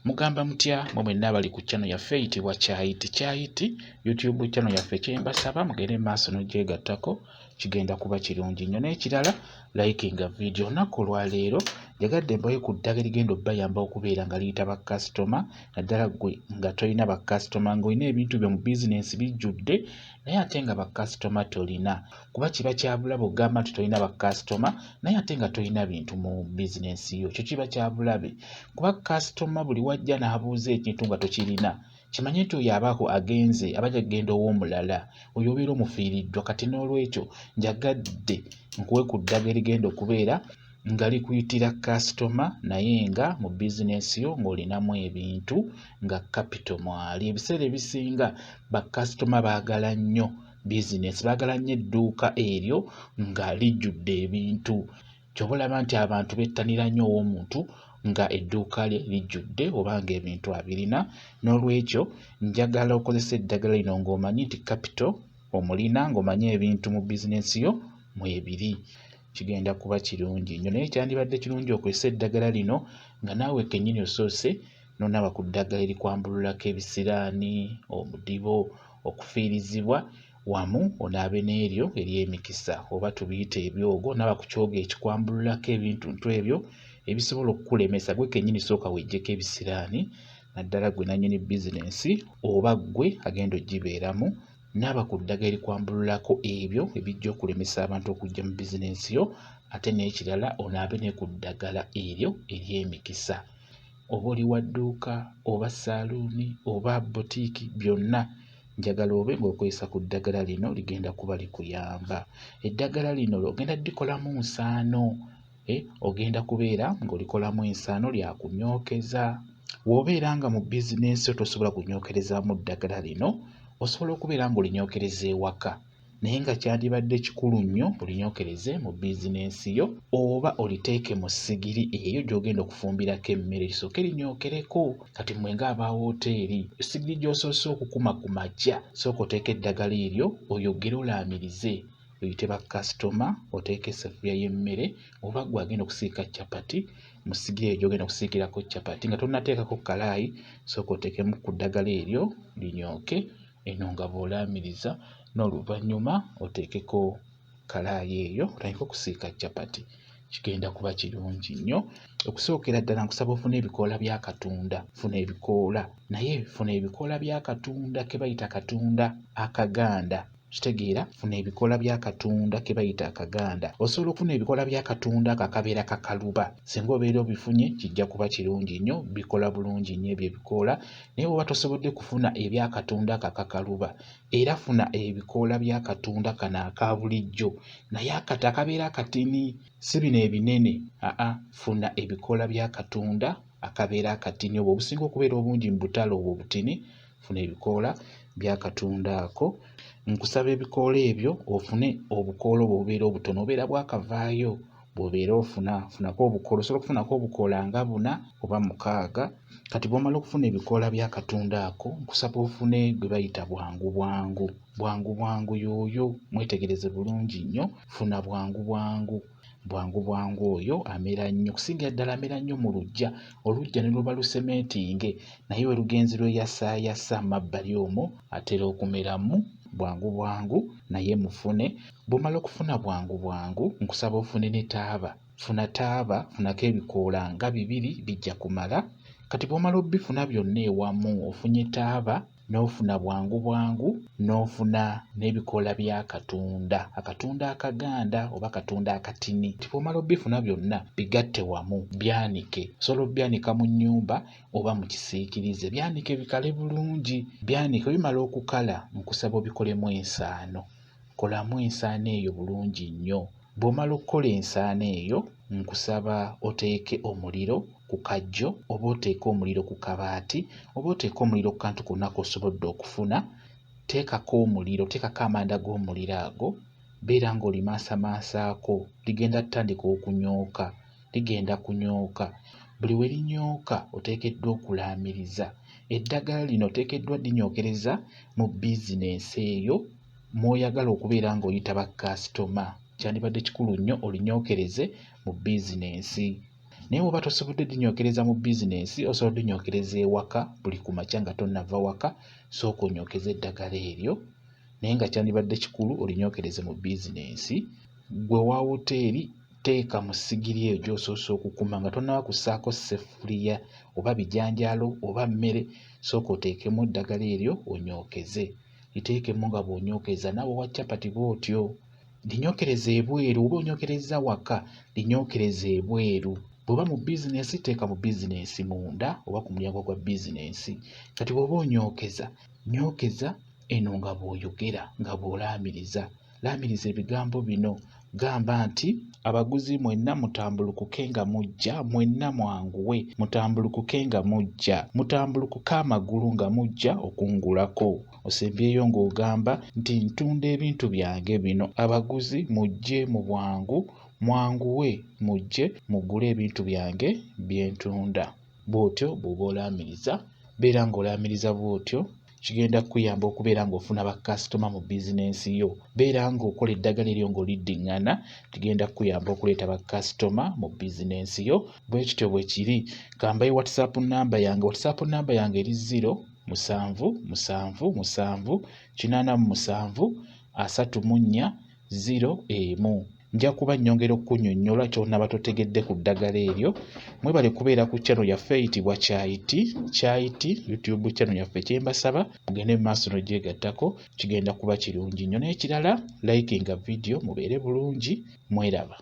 Mugamba mutya mwe mwenna abali ku channel yaffe eyitibwa Kyayiti YouTube channel yaffe kyembasaba mugende maaso n'ogyegattako kigenda kuba kirungi nnyo. N'ekirala likinga video. Olunaku olwaleero njagadde mbawe ku ddagala erigenda obbayamba okubeera nga liyita bakasitoma naddala ggwe nga tolina bakasitoma ng'olina ebintu byo mu bizinensi bijjudde naye ate nga bakasitoma tolina. Kuba kiba kyabula bw'ogamba nti tolina bakasitoma naye ate nga tolina bintu mu bizinensi yo, kyo kiba kyabulabe. Kuba kasitoma buli wajja n'abuuza ekintu nga tokirina kimanye nti oyo abaako agenze abajja kugenda ow'omulala oyo obeera omufiiriddwa. Kati n'olwekyo njagadde nkuwe ku ddagala erigenda okubeera nga likuyitira kasitoma naye nga mu bizinensi yo ng'olinamu ebintu nga capital mwali. Ebiseera ebisinga bakasitoma baagala nnyo bizinensi, baagala nnyo edduuka eryo nga lijjudde ebintu. Ky'oba olaba nti abantu bettanira nnyo ow'omuntu nga edduuka lye lijjudde oba ng'ebintu abirina. N'olwekyo njagala okozesa eddagala lino ng'omanyi nti capital omulina, ng'omanyi ebintu mu bizinensi yo mwebiri. Kigenda kuba kirungi nnyo, naye kyandibadde kirungi okozesa eddagala lino nga naawe kennyini osoose n'onaaba ku ddagala erikwambululako ebisiraani, omudibo, okufiirizibwa wamu onaabe n'eryo ery'emikisa oba tubiyite ebyogo. Onaaba ku kyogo ekikwambululako ebintu ebyo ebisobola okukulemesa. Gwe kennyini sooka weggyeko ebisiraani naddala gwe nannyini bizinensi oba ggwe agenda ogibeeramu. Naaba ku ddagala erikwambululako ebyo ebijja okulemesa abantu okujja mu bizinensi yo. Ate n'ekirala onaabe ne ku ddagala eryo ery'emikisa. Oba oli wa dduuka oba saaluuni oba botiiki, byonna njagala obe ng'okozesa ku ddagala lino ligenda kuba likuyamba. Eddagala lino ogenda ddikolamu nsaano. Ogenda kubeera ng'olikolamu ensaano lya kunyookeza. W'obeera nga mu bizinensi yo tosobola kunyookerezaamu ddagala lino, osobola okubeera ng'olinyookereza ewaka naye nga kyandibadde kikulu nnyo olinyookereze mu bizinensi yo oba oliteeke mu ssigiri eyo gy'ogenda okufumbirako emmere lisooke linyookereko. Kati mmwe ng'aba woteeri essigiri gy'osoose okukuma ku makya sooka oteeke eddagala eryo oyogere olaamirize oyite bakasitoma oteeke essafuriya y'emmere oba gwe agenda okusiika capati mu ssigiri eyo gy'ogenda okusiikirako capati nga tonnateekako kalaayi sooka oteekemu ku ddagala eryo linyooke eno nga bw'olaamiriza n'oluvannyuma oteekeko kalaayi eyo otandike okusiika capati. Kigenda kuba kirungi nnyo. Okusookera ddala nkusaba ofune ebikoola bya katunda. Funa ebikoola naye funa ebikoola bya katunda ke bayita katunda akaganda. Kitegeera, funa ebikoola bya katunda ke bayita akaganda. Osobola okufuna ebikoola bya katunda ako akabeera kakaluba. Singa obeera obifunye kijja kuba kirungi nnyo, bikola bulungi nnyo ebyo ebikoola. Naye bw'oba tosobodde kufuna ebya katunda ako akakaluba era funa ebikoola bya katunda kano aka bulijjo naye akato akabeera akatini, si bino ebinene. Funa ebikoola bya katunda akabeera akatini. Obwo obusinga okubeera obungi mu butale obwo obutini. Funa ebikoola bya katunda ako. Nkusaba ebikoola ebyo ofune obukoola obwo obubeera obutono obeera bwakavaayo bw'obeera funako obukoola. Osobola okufunako obukoola nga 4 oba 6. Kati bw'omala okufuna ebikoola bya katunda ako nkusaba ofune gwe bayita bwangu y'oyo mwetegereze bulungi nnyo. Funa bwangu oyo amera nnyo, okusingira ddala amera nnyo mu luggya. Oluggya ne luba lusementinge naye we lugenzi lweyasaayasa mu mabbali omwo atera okumeramu bwangu naye mufune. Bw'omala okufuna bwangu nkusaba ofune ne taaba. Funa taaba, funako ebikoola nga 2 bijja kumala. Kati bw'omala obifuna byonna ewamu ofunye taaba n'ofuna bwangu n'ofuna n'ebikoola bya katunda, akatunda akaganda oba katunda akatini. Bw'omala obifuna byonna bigatte wamu byanike. Osobola obyanika mu nnyumba oba mu kisiikirize, byanike bikale bulungi. Byanike bimala okukala nkusaba obikolemu ensaano. Kolamu ensaano eyo bulungi nnyo. Bw'omala okukola ensaano eyo nkusaba oteeke omuliro ku kajjo oba oteeke omuliro ku kabaati oba oteeke omuliro ku kantu konna k'osobodde okufuna. Teekako omuliro, teekako amanda g'omuliro ago. Beera ng'olimasamaasaako. Ligenda tutandika kunyooka. Buli we linyooka oteekeddwa okulaamiriza. Eddagala lino oteekeddwa dinyookereza mu bizinensi eyo mw'oyagala okubeera ng'oyita bakasitoma. Kyandibadde kikulu nnyo olinyookereze mu bizinensi. naye bw'oba tosobodde dinyookereza mu bizinensi osobola dinyookereza ewaka buli ku makya nga tonnava waka sooka onyookeze eddagala eryo naye nga kyandibadde kikulu olinyookereze mu bizinensi. Gwe wa woteeri teeka mu ssigiri eyo gy'osoose okukuma nga tonnaba kussaako sseffuliya oba bijanjaalo oba mmere, sooka oteekemu eddagala eryo onyookeze. Liteekemu nga bw'onyookeza naawe wa capati bw'otyo. Linyookereza ebweru, oba onyookereza waka linyookereza ebweru. Bw'oba mu bizinensi teeka mu bizinensi munda oba ku mulyango gwa bizinensi. Kati bw'oba onyookeza, nyookeza eno nga bw'oyogera nga bw'olaamiriza. Laamiriza ebigambo bino. Gamba nti abaguzi mwenna mutambulukuke nga mujja, mwenna mwanguwe, mutambulukuke nga mujja, mutambulukuke amagulu nga mujja okungulako. Osembyeyo ng'ogamba nti ntunda ebintu byange bino. Abaguzi mujje mu bwangu, mwanguwe mujje mugule ebintu byange bye ntunda. Bw'otyo bw'oba olaamiriza, beera ng'olaamiriza bw'otyo. Kigenda kukuyamba okubeera ng'ofuna bakasitoma mu bizinensi yo. Beera ng'okola eddagala eryo ng'oliddiŋŋana, kigenda kukuyamba okuleeta bakasitoma mu bizinensi yo. Bwe kityo bwe kiri. Kambayo WhatsApp nnamba yange. WhatsApp nnamba yange eri 0777373401. Nja kuba nnyongera okukunnyonnyola ky'onaba totegedde ku ddagala eryo. Mwebale kubeera ku channel yaffe eyitibwa Kyayiti YouTube channel yaffe. Kyembasaba mugende mu maaso n'ogyegattako, kigenda kuba kirungi nnyo. N'ekirala likinga video mubeere bulungi, mweraba.